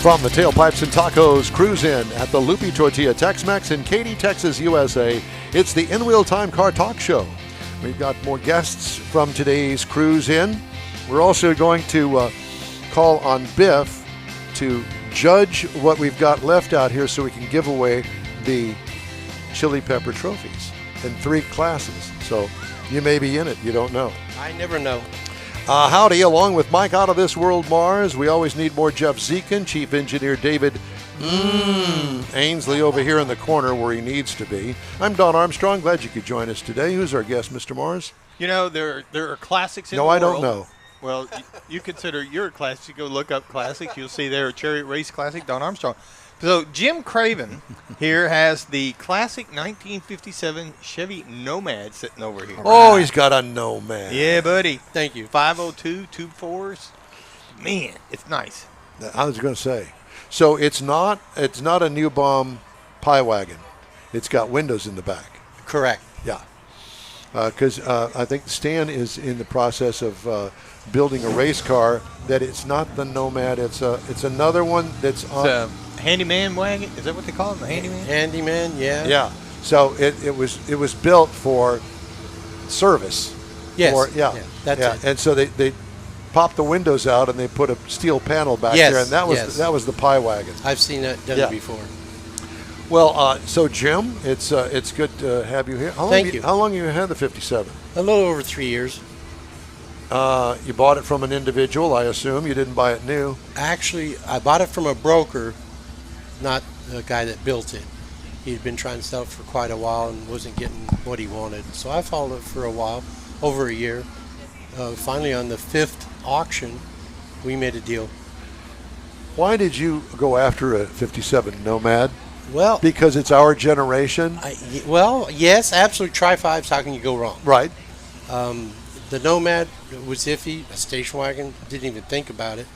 From the Tailpipes and Tacos Cruise In at the Loopy Tortilla Tex-Mex in Katy, Texas, USA, it's the InWheelTime Car Talk Show. We've got more guests from today's Cruise In. We're also going to call on Biff to judge what we've got left out here so we can give away the Chili Pepper trophies in 3 classes. So you may be in it. You don't know. I never know. Howdy, along with Mike out of this world, Mars. We always need more Jeff Dziekan, Chief Engineer David Ainsley over here in the corner where he needs to be. I'm Don Armstrong. Glad you could join us today. Who's our guest, Mr. Mars? You know, there are classics in the No, world. I don't know. Well, you consider you're a classic. You go look up classics. You'll see there a Chariot Race Classic, Don Armstrong. So Jim Craven here has the classic 1957 Chevy Nomad sitting over here. Oh, he's got a Nomad. Yeah, buddy. Thank you. 502, 2.4s. Man, it's nice. I was going to say. So it's not a new bomb pie wagon. It's got windows in the back. Correct. Yeah. Because I think Stan is in the process of building a race car that it's not the Nomad. It's another one that's on. It's a handyman wagon. Is that what they call it? The handyman? Handyman, yeah. Yeah. So it was built for service. Yes. Yeah. That's it. And so they popped the windows out and they put a steel panel back there, and that was the pie wagon. I've seen that done before. Well, so Jim, it's good to have you here. Thank you. How long have you had the 57? A little over 3 years. You bought it from an individual, I assume. You didn't buy it new. Actually, I bought it from a broker, not the guy that built it. He'd been trying to sell it for quite a while and wasn't getting what he wanted. So I followed it for a while, over a year. Finally, on the 5th auction, we made a deal. Why did you go after a 57 Nomad? Well, because it's our generation? Yes, absolutely. Tri-5s, how can you go wrong? Right. The Nomad was iffy. A station wagon, didn't even think about it.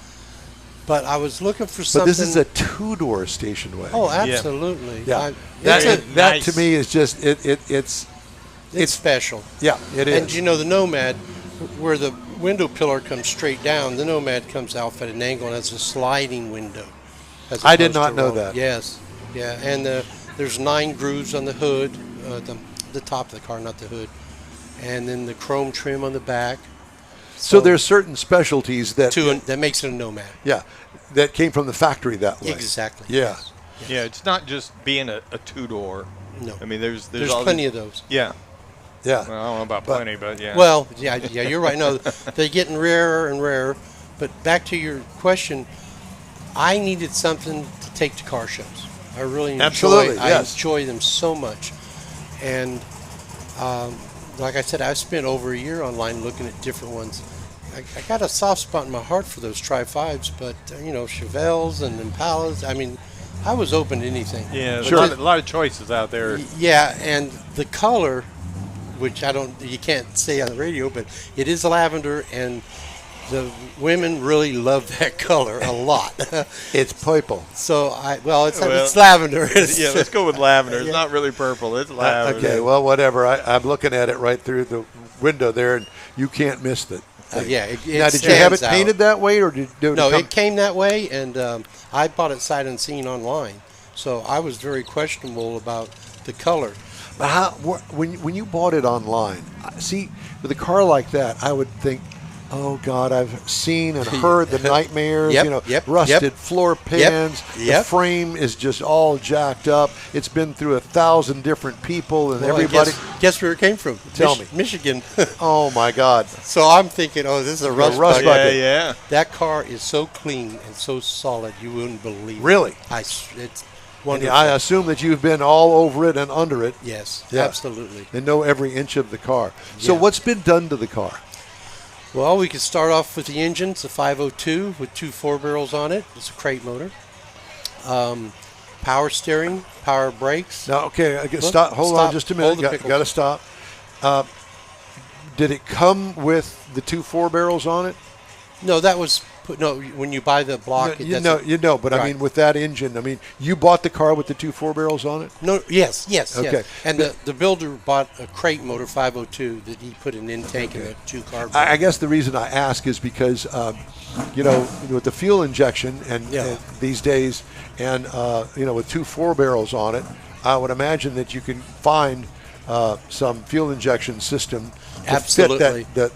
But I was looking for something. But this is a 2-door station wagon. Oh, absolutely. Yeah. That to me is just it's special. Yeah, it is. And you know, the Nomad, where the window pillar comes straight down, the Nomad comes out at an angle and has a sliding window. I did not know that. Yes. Yeah, and there's 9 grooves on the hood, the top of the car, not the hood, and then the chrome trim on the back. So there's certain specialties that makes it a Nomad. Yeah, that came from the factory that way. Exactly. Yeah. Yes. Yeah, it's not just being a 2-door. No. I mean, there's plenty of those. Yeah. Yeah. Well, I don't know about plenty, but yeah. Well, yeah, you're right. No, they're getting rarer and rarer. But back to your question, I needed something to take to car shows. I really enjoy them so much. And like I said, I've spent over a year online looking at different ones. I got a soft spot in my heart for those Tri-5s, but, Chevelles and Impalas, I mean, I was open to anything. Yeah, sure. A lot of choices out there. Yeah, and the color, which you can't say on the radio, but it is lavender, and the women really love that color a lot. It's purple. So it's lavender. Yeah, let's go with lavender. It's not really purple. It's lavender. Okay, well, whatever. I'm looking at it right through the window there, and you can't miss it. Yeah. Now, did you have it painted that way, or did it No, it came that way, and I bought it sight unseen online. So I was very questionable about the color. But when you bought it online, see, with a car like that, I would think, oh God, I've seen and heard the nightmares. Rusted floor pans. The frame is just all jacked up. It's been through 1,000 different people and everybody. Guess where it came from? Tell me, Michigan. Oh my God! So I'm thinking, this is a rust bucket. Yeah. That car is so clean and so solid, you wouldn't believe. Really? It's wonderful. I assume that you've been all over it and under it. Yes, absolutely. And know every inch of the car. So what's been done to the car? Well, we could start off with the engine. It's a 502 with 2 4-barrels on it. It's a crate motor. Power steering, power brakes. Now, okay, hold on just a minute. Got to stop. Did it come with the 2 4-barrels on it? No, that was when you buy the block. But I mean, with that engine, I mean, you bought the car with the 2 4-barrels on it? No, yes. Okay. Yes. And the builder bought a crate motor 502 that he put an intake in a 2-carb. I guess the reason I ask is because, with the fuel injection and these days, and with 2 4-barrels on it, I would imagine that you can find some fuel injection system. Absolutely. Fit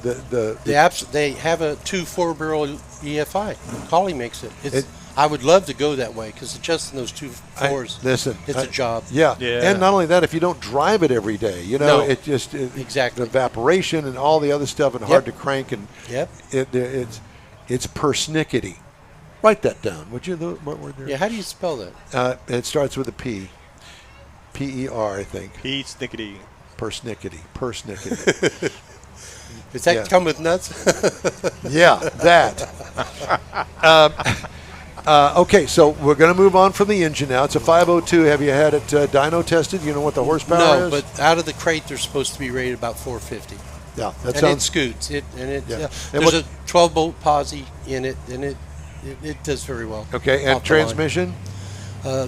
they have a 2 4-barrel EFI. Collie makes it. I would love to go that way because adjusting those 2 4s, it's a job. Yeah. And not only that, if you don't drive it every day, it just exactly evaporation and all the other stuff and hard to crank and it's persnickety. Write that down, would you? What word there? Yeah. How do you spell that? It starts with a P. P-E-R, I think. P-snickety. Persnickety. Does that come with nuts? Yeah, that. Okay, so we're going to move on from the engine now. It's a 502. Have you had it dyno tested? You know what the horsepower is? No, but out of the crate, they're supposed to be rated about 450. Yeah, that sounds. And it scoots. There's a 12-bolt posi in it, and it does very well. Okay, and transmission?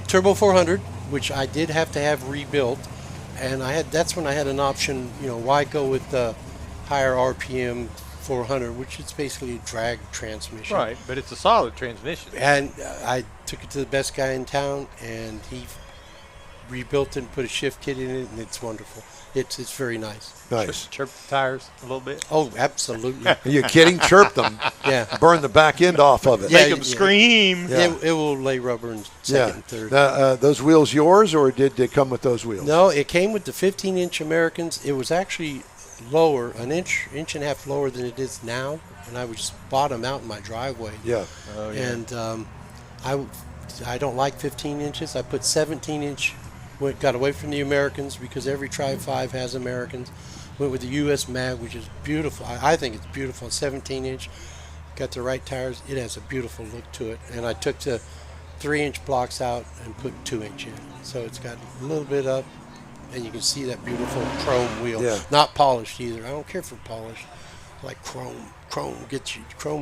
Turbo 400, which I did have to have rebuilt. And that's when I had an option, why go with the higher RPM 400, which is basically a drag transmission. Right, but it's a solid transmission. And I took it to the best guy in town, and he rebuilt it and put a shift kit in it, and it's wonderful. It's very nice. Nice. Chirp the tires a little bit. Oh, absolutely. Are you kidding? Chirp them. Yeah. Burn the back end off of it. Make them scream. Yeah. It will lay rubber in second and third. Those wheels yours, or did they come with those wheels? No, it came with the 15-inch Americans. It was actually lower, an inch and a half lower than it is now, and I would just bought them out in my driveway. Yeah. Oh, yeah. And I don't like 15 inches. I put 17-inch. Got away from the Americans because every Tri-5 has Americans. Went with the U.S. mag, which is beautiful. I think it's beautiful. 17-inch. Got the right tires. It has a beautiful look to it. And I took the 3-inch blocks out and put 2-inch in. So it's got a little bit up, and you can see that beautiful chrome wheel. Yeah. Not polished either. I don't care for polish. I like chrome. Chrome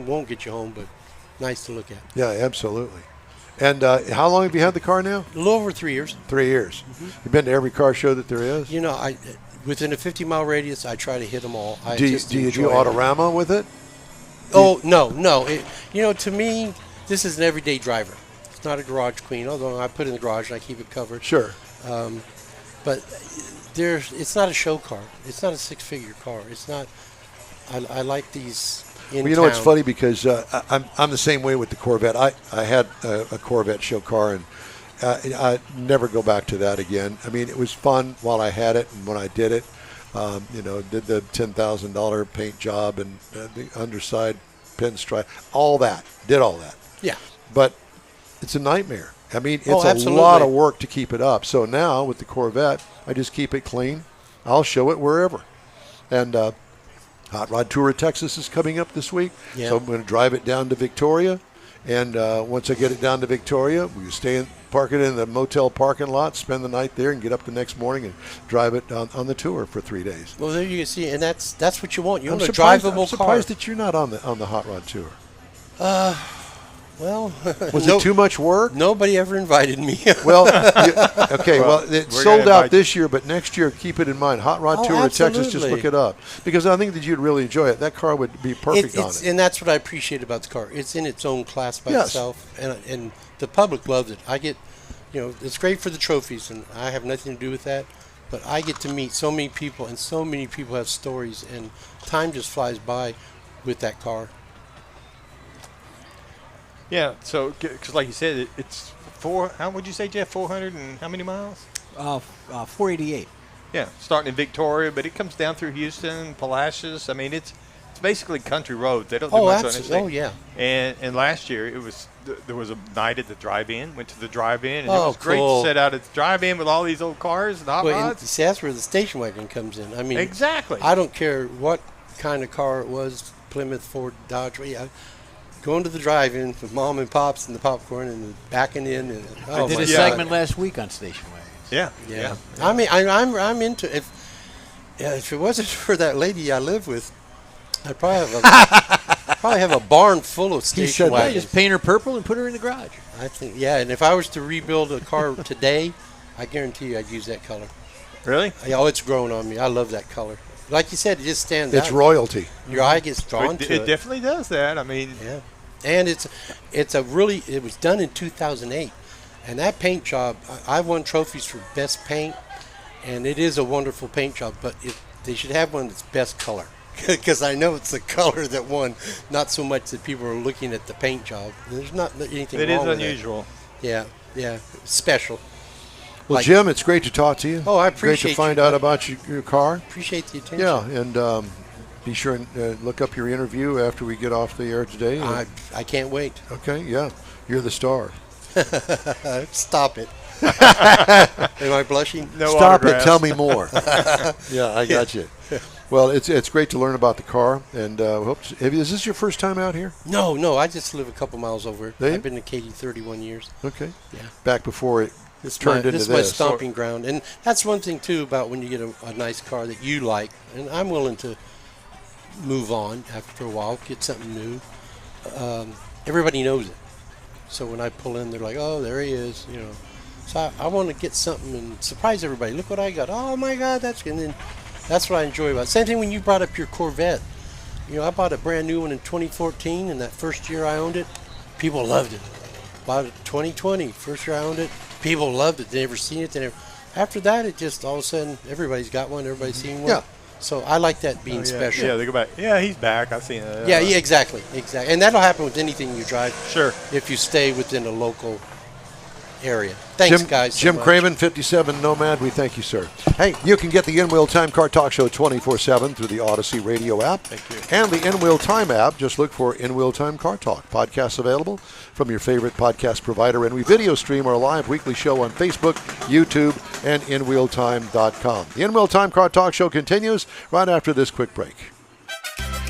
won't get you home, but nice to look at. Yeah, absolutely. And how long have you had the car now? A little over 3 years. 3 years. Mm-hmm. You've been to every ar show that there is? Within a 50-mile radius, I try to hit them all. Do you do Autorama with it? Oh, no. To me, this is an everyday driver. It's not a garage queen, although I put it in the garage and I keep it covered. Sure. But it's not a show car. It's not a 6-figure car. It's not. I like these. Well, it's funny because I'm the same way with the Corvette. I had a Corvette show car, and I never go back to that again. I mean, it was fun while I had it, and when I did it, did the $10,000 paint job and the underside pinstripe, did all that. Yeah. But it's a nightmare. I mean, it's a absolutely. lot of work to keep it up. So now with the Corvette, I just keep it clean. I'll show it wherever. And Hot Rod Tour of Texas is coming up this week. Yeah. So I'm going to drive it down to Victoria. And once I get it down to Victoria, we park it in the motel parking lot, spend the night there, and get up the next morning and drive it on the tour for 3 days. Well, there you can see, and that's what you want. You want a drivable car. I'm surprised that you're not on the Hot Rod Tour. Well, was it too much work? Nobody ever invited me. Well, it sold out this year, but next year, keep it in mind. Hot Rod Tour of Texas, just look it up. Because I think that you'd really enjoy it. That car would be perfect on it. And that's what I appreciate about the car. It's in its own class by itself, and the public loves it. I get, it's great for the trophies, and I have nothing to do with that. But I get to meet so many people, and so many people have stories, and time just flies by with that car. Yeah, so because like you said, it's how would you say, Jeff? 400 and how many miles? 488. Yeah, starting in Victoria, but it comes down through Houston, Palacios. I mean, it's basically country roads. They don't do much on anything. Oh, yeah. And last year there was a night at the drive-in. Went to the drive-in, and it was great to sit out at the drive-in with all these old cars and hot rods. See, that's where the station wagon comes in. I mean, exactly. I don't care what kind of car it was, Plymouth, Ford, Dodge. Going to the drive-in with mom and pops and the popcorn and backing in. And, I did a segment last week on station wagons. Yeah. I mean, I'm into it. If it wasn't for that lady I live with, I'd probably have Probably have a barn full of station wagons. Just paint her purple and put her in the garage. I think, yeah. And if I was to rebuild a car today, I guarantee you I'd use that color. Really? Oh, it's growing on me. I love that color. Like you said, it just stands out. It's royalty. Your eye gets drawn to it. It definitely does that. I mean, yeah. And it was done in 2008. And that paint job, I won trophies for best paint, and it is a wonderful paint job, but they should have one that's best color. Because I know it's the color that won, not so much that people are looking at the paint job. There's not anything wrong with it. It is unusual. Yeah, special. Well, Jim, it's great to talk to you. Oh, I appreciate it. Great to find out about your car. Appreciate the attention. Yeah, and be sure and look up your interview after we get off the air today. I can't wait. Okay, yeah. You're the star. Stop it. Am I blushing? No Stop autographs. it. Tell me more. Yeah, I got you. Well, it's great to learn about the car, and is this your first time out here? No. I just live a couple miles over. Do you? I've been to Katy 31 years. Okay. Yeah. Back before it This turned into is my stomping ground, and that's one thing too about when you get a nice car that you like, and I'm willing to move on after a while, get something new. Everybody knows it, so when I pull in, they're like, "Oh, there he is," you know. So I want to get something and surprise everybody. Look what I got! Oh my God, and then that's what I enjoy about it. Same thing when you brought up your Corvette. You know, I bought a brand new one in 2014, and that first year I owned it, people loved it. Bought it 2020, first year I owned it. People loved it. They never seen it. After that, it just all of a sudden everybody's got one. Everybody's seen one. Yeah. So I like that being special. Yeah, they go back. Yeah, he's back. I've seen it. Yeah, exactly. And that'll happen with anything you drive. Sure. If you stay within a local area. Thanks, guys. Jim Craven, 57 Nomad. We thank you, sir. Hey, you can get the InWheelTime Car Talk Show 24/7 through the Odyssey radio app. Thank you. And the InWheelTime app. Just look for InWheelTime Car Talk. Podcasts available from your favorite podcast provider. And we video stream our live weekly show on Facebook, YouTube, and InWheelTime.com. The InWheelTime Car Talk Show continues right after this quick break.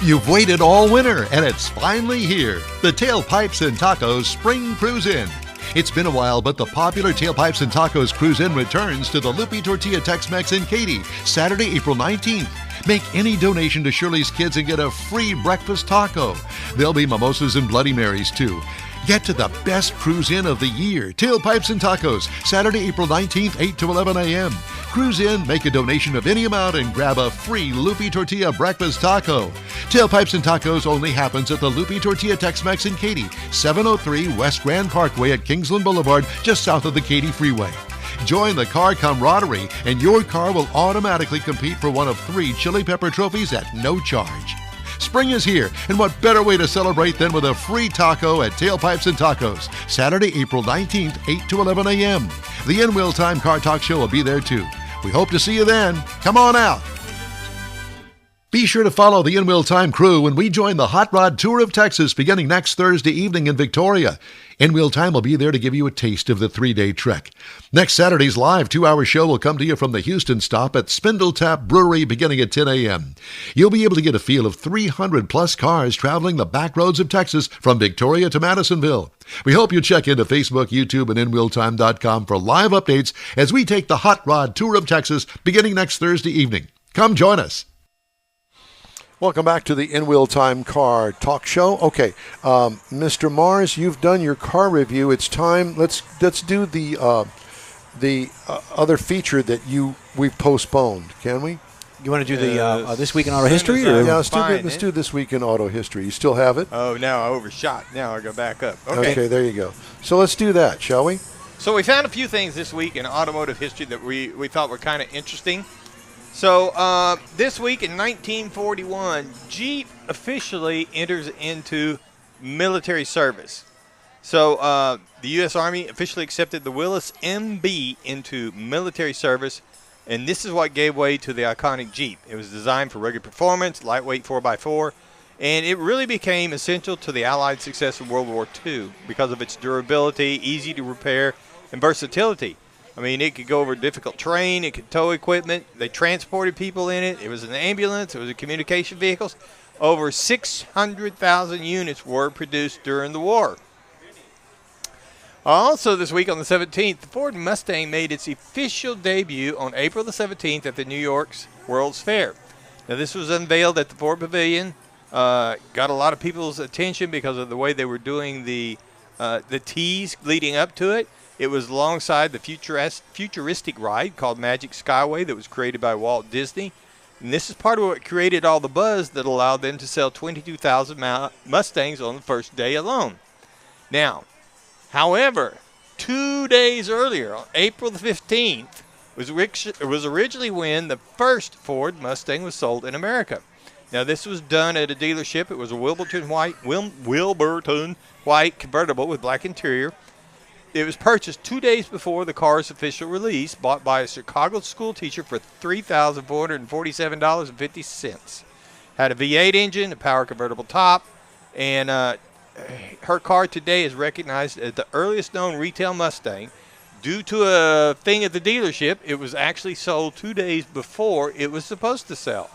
You've waited all winter, and it's finally here. The Tailpipes and Tacos Spring Cruise In. It's been a while, but the popular Tailpipes and Tacos Cruise In returns to the Lupi Tortilla Tex-Mex in Katy, Saturday, April 19th. Make any donation to Shirley's Kids and get a free breakfast taco. There'll be mimosas and Bloody Marys, too. Get to the best cruise in of the year. Tailpipes and Tacos, Saturday, April 19th, 8 to 11 a.m. Cruise in, make a donation of any amount, and grab a free Lupi Tortilla breakfast taco. Tailpipes and Tacos only happens at the Lupi Tortilla Tex-Mex in Katy, 703 West Grand Parkway at Kingsland Boulevard, just south of the Katy Freeway. Join the car camaraderie, and your car will automatically compete for one of 3 chili pepper trophies at no charge. Spring is here, and what better way to celebrate than with a free taco at Tailpipes and Tacos, Saturday, April 19th, 8 to 11 a.m. The InWheelTime Car Talk Show will be there too. We hope to see you then. Come on out. Be sure to follow the InWheelTime crew when we join the Hot Rod Tour of Texas beginning next Thursday evening in Victoria. InWheelTime will be there to give you a taste of the 3-day trek. Next Saturday's live 2-hour show will come to you from the Houston stop at Spindletap Brewery beginning at 10 a.m. You'll be able to get a feel of 300-plus cars traveling the back roads of Texas from Victoria to Madisonville. We hope you check into Facebook, YouTube, and InWheelTime.com for live updates as we take the Hot Rod Tour of Texas beginning next Thursday evening. Come join us. Welcome back to the InWheelTime Car Talk Show. Okay, Mr. Mars, you've done your car review. It's time. Let's do the other feature that we've postponed. Can we? You want to do the This Week in Auto History? Or? Yeah, let's do This Week in Auto History. You still have it? Oh, now I overshot. Now I go back up. Okay, there you go. So let's do that, shall we? So we found a few things this week in automotive history that we thought were kind of interesting. So this week in 1941, Jeep officially enters into military service. So the U.S. Army officially accepted the Willys MB into military service, and this is what gave way to the iconic Jeep. It was designed for rugged performance, lightweight 4x4, and it really became essential to the Allied success in World War II because of its durability, easy to repair, and versatility. I mean, it could go over difficult terrain. It could tow equipment. They transported people in it. It was an ambulance. It was a communication vehicles. Over 600,000 units were produced during the war. Also this week on the 17th, the Ford Mustang made its official debut on April the 17th at the New York's World's Fair. Now, this was unveiled at the Ford Pavilion got a lot of people's attention because of the way they were doing the tease leading up to it. It was alongside the futuristic ride called Magic Skyway that was created by Walt Disney. And this is part of what created all the buzz that allowed them to sell 22,000 Mustangs on the first day alone. Now, however, 2 days earlier, on April the 15th, was originally when the first Ford Mustang was sold in America. Now, this was done at a dealership. It was a Wilburton white convertible with black interior. It was purchased 2 days before the car's official release, bought by a Chicago school teacher for $3,447.50. Had a V8 engine, a power convertible top, and her car today is recognized as the earliest known retail Mustang. Due to a thing at the dealership, it was actually sold 2 days before it was supposed to sell.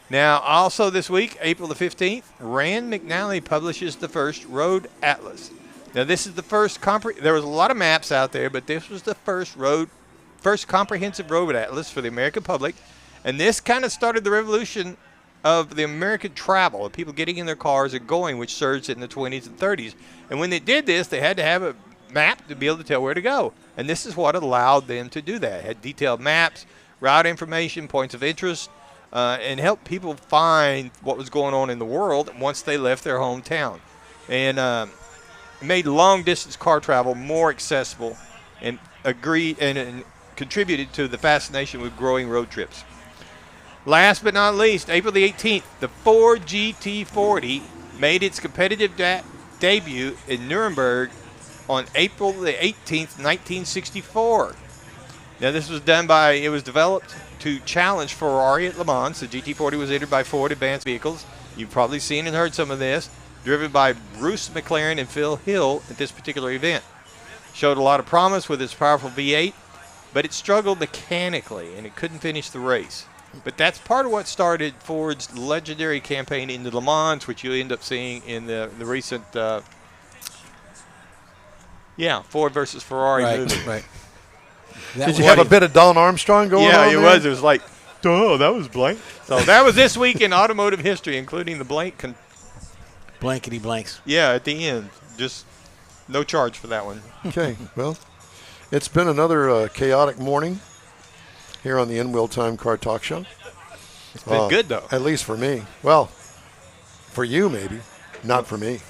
Now, also this week, April the 15th, Rand McNally publishes the first Road Atlas. Now, this is the first there was a lot of maps out there, but this was the first comprehensive road atlas for the American public. And this kind of started the revolution of the American travel, of people getting in their cars and going, which surged in the 20s and 30s. And when they did this, they had to have a map to be able to tell where to go. And this is what allowed them to do that. It had detailed maps, route information, points of interest, and helped people find what was going on in the world once they left their hometown. And made long-distance car travel more accessible and contributed to the fascination with growing road trips. Last but not least, April the 18th, the Ford GT40 made its competitive debut in Nuremberg on April the 18th, 1964. Now, this was it was developed to challenge Ferrari at Le Mans. The GT40 was entered by Ford Advanced Vehicles. You've probably seen and heard some of this. Driven by Bruce McLaren and Phil Hill at this particular event. Showed a lot of promise with its powerful V8, but it struggled mechanically and it couldn't finish the race. But that's part of what started Ford's legendary campaign into Le Mans, which you end up seeing in the recent Ford versus Ferrari movie. Right. Did you have a bit of Don Armstrong going on? Yeah, there? was. It was like, oh, that was blank. So that was this week in automotive history, including the blankety blanks. Yeah, at the end. Just no charge for that one. Okay, well, it's been another chaotic morning here on the InWheelTime Car Talk Show. It's been good, though. At least for me. Well, for you, maybe. Not for me.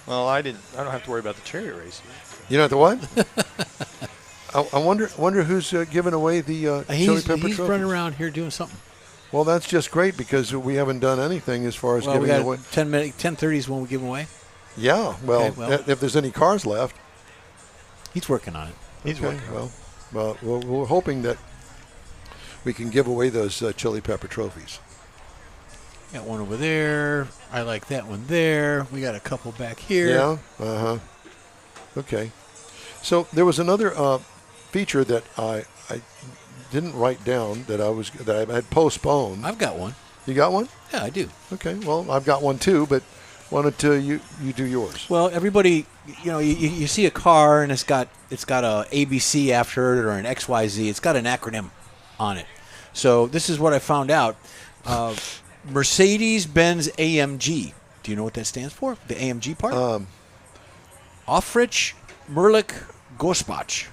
Well, I don't have to worry about the chariot race. You know the what? I wonder who's giving away the chili pepper He's trophy. running around here doing something. Well, that's just great because we haven't done anything as far as we giving got away. 10:30 is when we give them away. Yeah, well, if there's any cars left. He's working on it. He's working on it. Well, we're hoping that we can give away those chili pepper trophies. Got one over there. I like that one there. We got a couple back here. Yeah, Okay. So there was another feature that I didn't write down that I had postponed. I've got one. You got one? Yeah, I do. Okay. Well, I've got one too, but why don't you do yours? Well, everybody, you see a car and it's got a ABC after it or an XYZ. It's got an acronym on it. So this is what I found out. Mercedes-Benz AMG. Do you know what that stands for? The AMG part? Aufrich Merlich Gospach.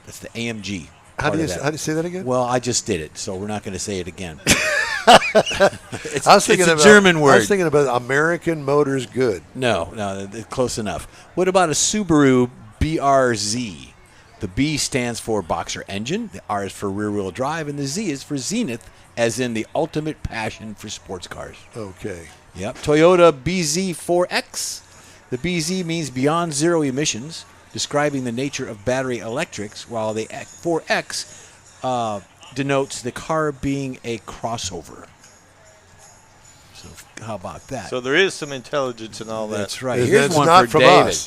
That's the AMG. How do you say that again? Well, I just did it, so we're not going to say it again. It's a German word. I was thinking about American Motors Good. No, close enough. What about a Subaru BRZ? The B stands for Boxer engine, the R is for rear-wheel drive, and the Z is for Zenith, as in the ultimate passion for sports cars. Okay. Yep. Toyota BZ4X. The BZ means beyond zero emissions, describing the nature of battery electrics, while the 4X denotes the car being a crossover. So how about that? So there is some intelligence in all that. That's right. Here's one for David. Us.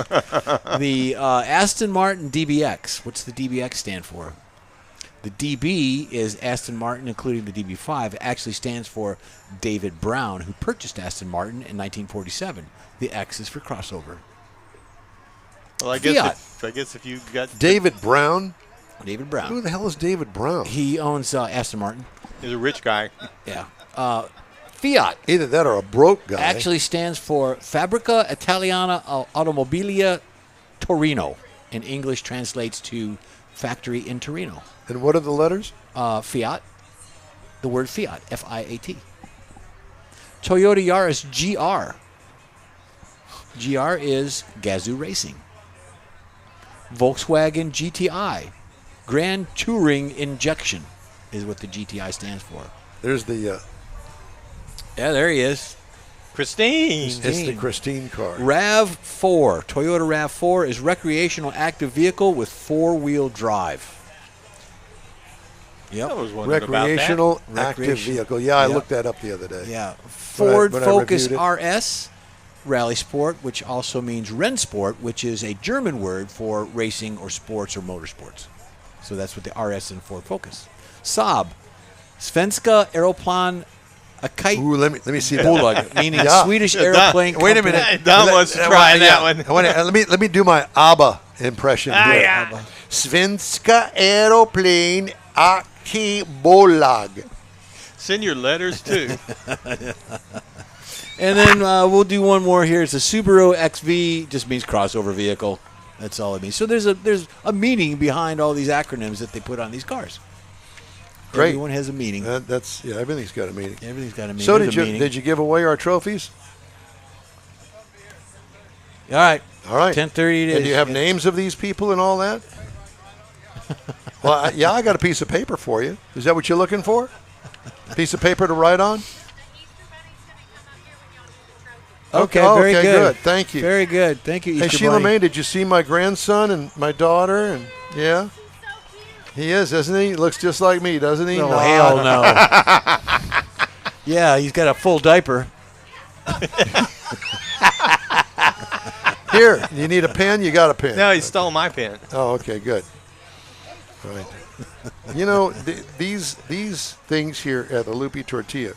The Aston Martin DBX. What's the DBX stand for? The DB is Aston Martin, including the DB5. It actually stands for David Brown, who purchased Aston Martin in 1947. The X is for crossover. Well, I guess if you got David Brown. David Brown. Who the hell is David Brown? He owns Aston Martin. He's a rich guy. Yeah. Fiat Either that or a broke guy. actually stands for Fabbrica Italiana Automobilia Torino. In English translates to factory in Torino. And what are the letters? Fiat, the word Fiat, F-I-A-T. Toyota Yaris GR. GR is Gazoo Racing. Volkswagen GTI. Grand Touring Injection is what the GTI stands for. There's the... Yeah, there he is. Christine. It's the Christine car. RAV4. Toyota RAV4 is recreational active vehicle with four-wheel drive. Yep. I was wondering Recreational about active Recreation. vehicle. Yeah, I Yep. looked that up the other day. Yeah. Ford when I Focus reviewed RS Rally Sport, which also means Rennsport, which is a German word for racing or sports or motorsports. So that's what the RS in Ford Focus. Saab. Svenska Aeroplan Akite Ooh, let me see that. Bolag, meaning Yeah. Swedish Don, airplane Wait a company. minute. Don wants to try that one. Let me do my ABBA impression here. yeah. Svenska Aeroplan Aktiebolag. Send your letters too. And then we'll do one more here. It's a Subaru XV, just means crossover vehicle. That's all it means. So there's a meaning behind all these acronyms that they put on these cars. Great. Everyone has a meaning. Everything's got a meaning. Everything's got a meaning. So There's a meaning. did you give away our trophies? All right. All right. 10:30 it is. And do you have names of these people and all that? Well, I got a piece of paper for you. Is that what you're looking for? Piece of paper to write on? Okay, Oh, very okay, good. Thank you. Very good. Thank you, Hey, Easter Sheila Bunny. May, did you see my grandson and my daughter? And yeah, he is, isn't he? Looks just like me, doesn't he? Oh, hell no. Yeah, he's got a full diaper. Here, you need a pen? You got a pen. No, he stole my pen. Oh, okay, good. All right. You know, these things here at the Loopy Tortilla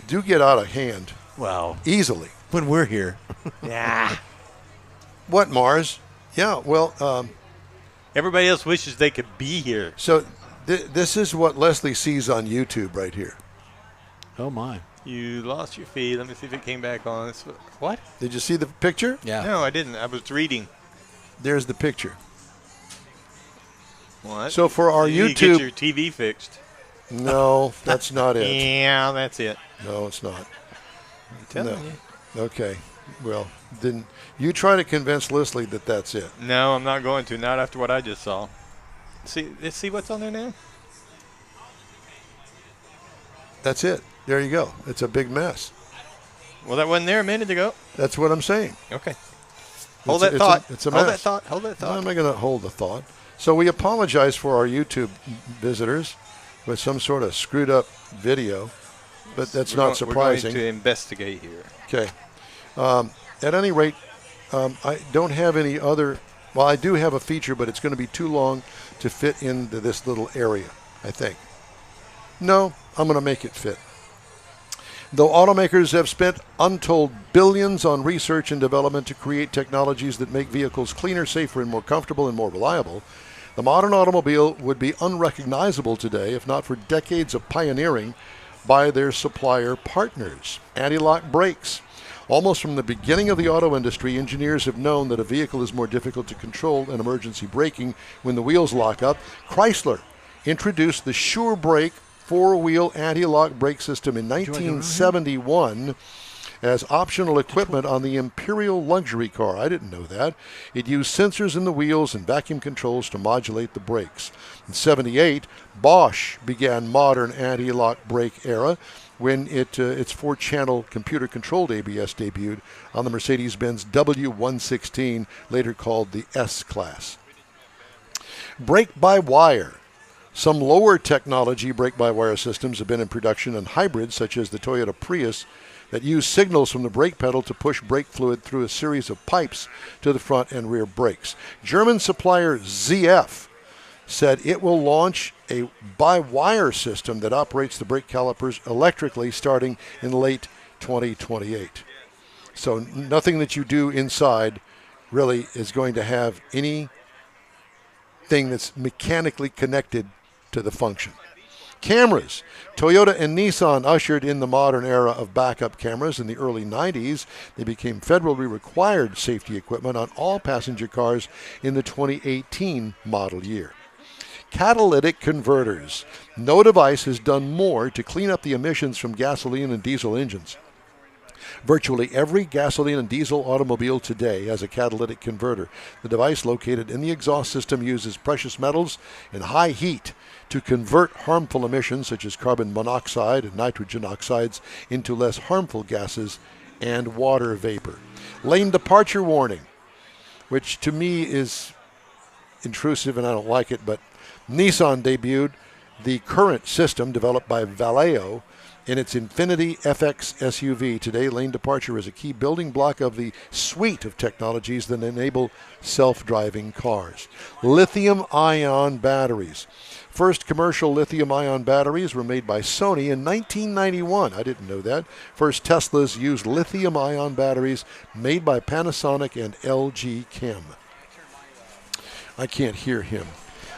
do get out of hand Wow. easily. When we're here. Yeah. What, Mars? Yeah, well, Everybody else wishes they could be here. so this is what Leslie sees on YouTube right here. Oh, my. You lost your feed. Let me see if it came back on. What? Did you see the picture? Yeah. No, I didn't. I was reading. There's the picture. What? So for our you need to YouTube, get your TV fixed. no, that's not it. Yeah, that's it. No, it's not. I'm telling No. you. Okay. Well, then you try to convince Leslie that that's it. No, I'm not going to. Not after what I just saw. Let's see what's on there now. That's it. There you go. It's a big mess. Well, that wasn't there a minute ago. That's what I'm saying. Okay. Hold It's that thought. It's a Hold mess. that thought. Hold that thought. I'm not going to hold the thought. So we apologize for our YouTube visitors with some sort of screwed up video, but that's not surprising. We're going to investigate here. Okay. At any rate, I don't have any other. Well, I do have a feature, but it's going to be too long to fit into this little area, I think. No, I'm going to make it fit. Though automakers have spent untold billions on research and development to create technologies that make vehicles cleaner, safer, and more comfortable and more reliable, the modern automobile would be unrecognizable today if not for decades of pioneering by their supplier partners. Anti-lock brakes. Almost from the beginning of the auto industry, engineers have known that a vehicle is more difficult to control in emergency braking when the wheels lock up. Chrysler introduced the Sure Brake four-wheel anti-lock brake system in 1971 as optional equipment on the Imperial luxury car. I didn't know that. It used sensors in the wheels and vacuum controls to modulate the brakes. In 78, Bosch began modern anti-lock brake era when its four-channel computer-controlled ABS debuted on the Mercedes-Benz W116, later called the S-Class. Brake-by-wire. Some lower technology brake-by-wire systems have been in production in hybrids such as the Toyota Prius that use signals from the brake pedal to push brake fluid through a series of pipes to the front and rear brakes. German supplier ZF said it will launch a by-wire system that operates the brake calipers electrically starting in late 2028. So nothing that you do inside really is going to have anything that's mechanically connected to the function. Cameras. Toyota and Nissan ushered in the modern era of backup cameras in the early 90s. They became federally required safety equipment on all passenger cars in the 2018 model year. Catalytic converters. No device has done more to clean up the emissions from gasoline and diesel engines. Virtually every gasoline and diesel automobile today has a catalytic converter. The device located in the exhaust system uses precious metals and high heat to convert harmful emissions such as carbon monoxide and nitrogen oxides into less harmful gases and water vapor. Lane departure warning, which to me is intrusive and I don't like it, but Nissan debuted the current system developed by Valeo in its Infiniti FX SUV. Today, lane departure is a key building block of the suite of technologies that enable self-driving cars. Lithium-ion batteries. First commercial lithium-ion batteries were made by Sony in 1991. I didn't know that. First Teslas used lithium-ion batteries made by Panasonic and LG Chem. I can't hear him.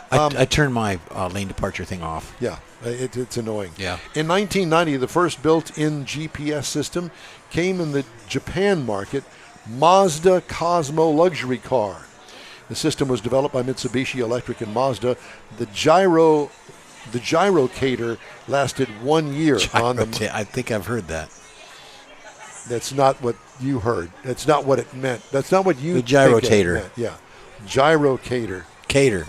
I turned my lane departure thing off. Yeah, it's annoying. Yeah. In 1990, the first built-in GPS system came in the Japan market, Mazda Cosmo luxury car. The system was developed by Mitsubishi Electric and Mazda. The gyrocator lasted 1 year on the. I think I've heard that. That's not what you heard. That's not what it meant. That's not what you. The gyrotator. Yeah, gyrocator. Tater.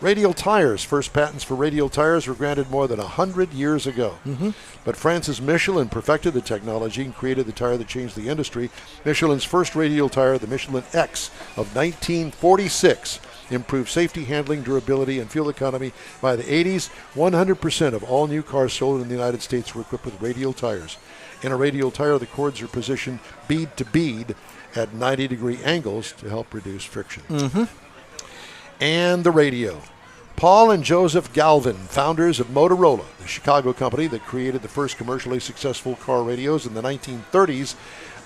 Radial tires. First patents for radial tires were granted more than 100 years ago. Mm-hmm. But Francis Michelin perfected the technology and created the tire that changed the industry. Michelin's first radial tire, the Michelin X of 1946, improved safety, handling, durability, and fuel economy. By the 80s, 100% of all new cars sold in the United States were equipped with radial tires. In a radial tire, the cords are positioned bead to bead at 90-degree angles to help reduce friction. Mm-hmm. And the radio. Paul and Joseph Galvin, founders of Motorola, the Chicago company that created the first commercially successful car radios in the 1930s,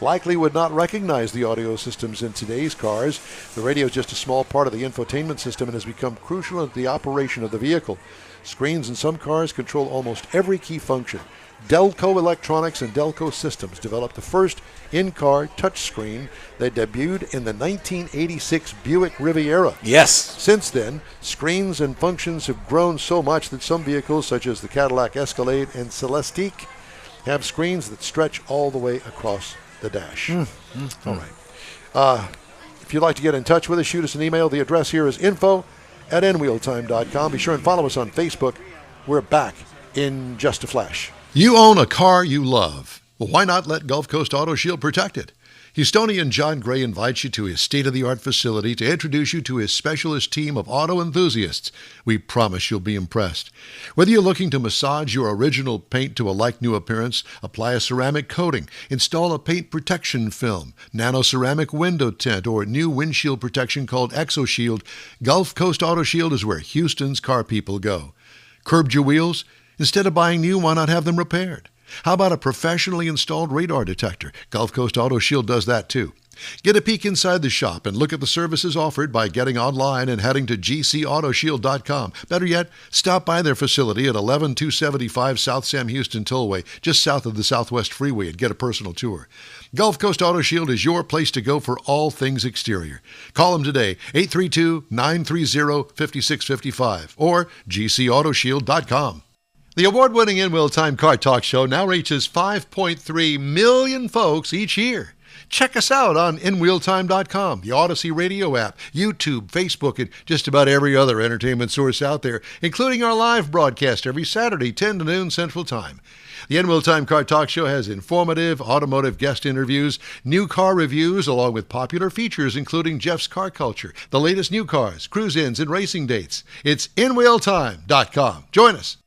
likely would not recognize the audio systems in today's cars. The radio is just a small part of the infotainment system and has become crucial in the operation of the vehicle. Screens in some cars control almost every key function. Delco Electronics and Delco Systems developed the first in-car touchscreen that debuted in the 1986 Buick Riviera. Yes. Since then, screens and functions have grown so much that some vehicles, such as the Cadillac Escalade and Celestiq, have screens that stretch all the way across the dash. All right. If you'd like to get in touch with us, shoot us an email. The address here is info@InWheelTime.com. Be sure and follow us on Facebook. We're back in just a flash. You own a car you love. Well, why not let Gulf Coast Auto Shield protect it? Houstonian John Gray invites you to his state-of-the-art facility to introduce you to his specialist team of auto enthusiasts. We promise you'll be impressed. Whether you're looking to massage your original paint to a like-new appearance, apply a ceramic coating, install a paint protection film, nano-ceramic window tint, or new windshield protection called ExoShield, Gulf Coast Auto Shield is where Houston's car people go. Curbed your wheels? Instead of buying new, why not have them repaired? How about a professionally installed radar detector? Gulf Coast Auto Shield does that too. Get a peek inside the shop and look at the services offered by getting online and heading to gcautoshield.com. Better yet, stop by their facility at 11275 South Sam Houston Tollway, just south of the Southwest Freeway, and get a personal tour. Gulf Coast Auto Shield is your place to go for all things exterior. Call them today, 832-930-5655 or gcautoshield.com. The award-winning InWheelTime Car Talk Show now reaches 5.3 million folks each year. Check us out on InWheelTime.com, the Odyssey Radio app, YouTube, Facebook, and just about every other entertainment source out there, including our live broadcast every Saturday, 10 to noon Central Time. The InWheelTime Car Talk Show has informative automotive guest interviews, new car reviews, along with popular features including Jeff's Car Culture, the latest new cars, cruise-ins, and racing dates. It's InWheelTime.com. Join us.